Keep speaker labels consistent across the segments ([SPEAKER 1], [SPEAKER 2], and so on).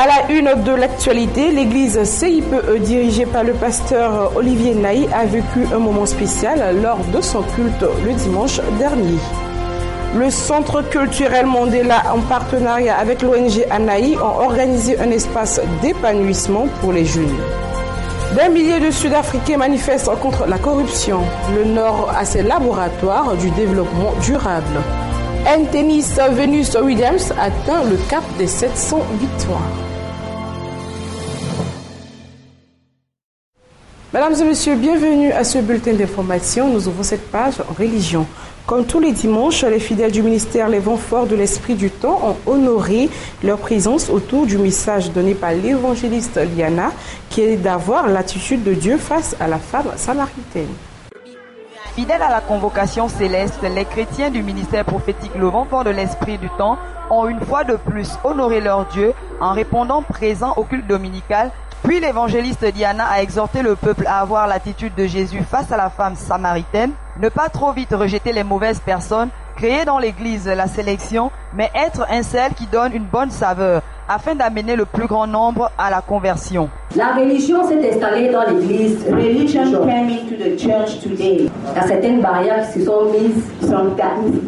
[SPEAKER 1] À la une de l'actualité, l'église CIPE dirigée par le pasteur Olivier Naï a vécu un moment spécial lors de son culte le dimanche dernier. Le Centre culturel Mandela, en partenariat avec l'ONG Anaï, ont organisé un espace d'épanouissement pour les jeunes. Des milliers de Sud-Africains manifestent contre la corruption. Le Nord a ses laboratoires du développement durable. En tennis, Venus Williams atteint le cap des 700 victoires. Mesdames et messieurs, bienvenue à ce bulletin d'information. Nous ouvrons cette page en religion. Comme tous les dimanches, les fidèles du ministère Les Vents Forts de l'Esprit du Temps ont honoré leur présence autour du message donné par l'évangéliste Liana, qui est d'avoir l'attitude de Dieu face à la femme samaritaine.
[SPEAKER 2] Fidèles à la convocation céleste, les chrétiens du ministère prophétique Le Vent Fort de l'Esprit du Temps ont une fois de plus honoré leur Dieu en répondant présent au culte dominical. Puis l'évangéliste Diana a exhorté le peuple à avoir l'attitude de Jésus face à la femme samaritaine, ne pas trop vite rejeter les mauvaises personnes, créer dans l'église la sélection, mais être un sel qui donne une bonne saveur, afin d'amener le plus grand nombre à la conversion.
[SPEAKER 3] La religion s'est installée dans l'église.
[SPEAKER 4] Religion came into the church today.
[SPEAKER 3] Il y a certaines barrières qui se sont mises.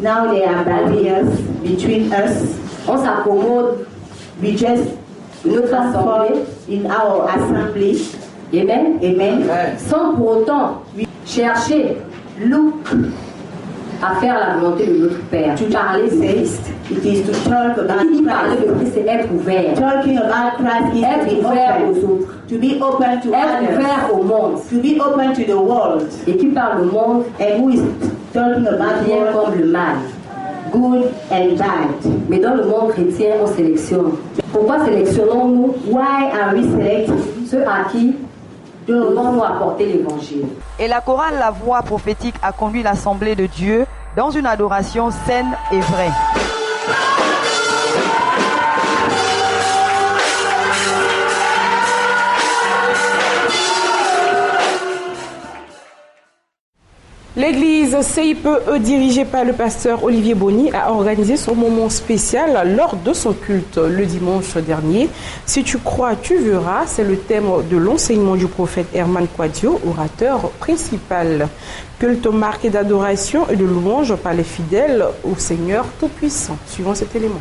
[SPEAKER 4] Now there are barriers between us.
[SPEAKER 3] On s'accommode.
[SPEAKER 4] We just
[SPEAKER 3] notre assemblée,
[SPEAKER 4] in our assembly.
[SPEAKER 3] Amen.
[SPEAKER 4] Amen.
[SPEAKER 3] Sans pour autant chercher, look, à faire la volonté de notre Père.
[SPEAKER 4] To parler Christ, it is to talk about
[SPEAKER 3] Christ. Parler de Christ, c'est être ouvert.
[SPEAKER 4] Talking about Christ is
[SPEAKER 3] être ouvert aux autres.
[SPEAKER 4] To be open to
[SPEAKER 3] être
[SPEAKER 4] others.
[SPEAKER 3] Ouvert au monde.
[SPEAKER 4] To be open to the world.
[SPEAKER 3] Et qui parle du monde,
[SPEAKER 4] and who is talking about
[SPEAKER 3] bien comme le mal.
[SPEAKER 4] Good and bad.
[SPEAKER 3] Mais dans le monde chrétien, on sélectionne. Pourquoi sélectionnons-nous?
[SPEAKER 4] Why are we selecting
[SPEAKER 3] ceux à qui devons nous apporter l'évangile?
[SPEAKER 2] Et la chorale La Voix prophétique a conduit l'assemblée de Dieu dans une adoration saine et vraie.
[SPEAKER 1] L'église CIPE, dirigée par le pasteur Olivier Bonny, a organisé son moment spécial lors de son culte le dimanche dernier. Si tu crois, tu verras, c'est le thème de l'enseignement du prophète Herman Quadio, orateur principal. Culte marqué d'adoration et de louange par les fidèles au Seigneur Tout-Puissant. Suivons cet élément.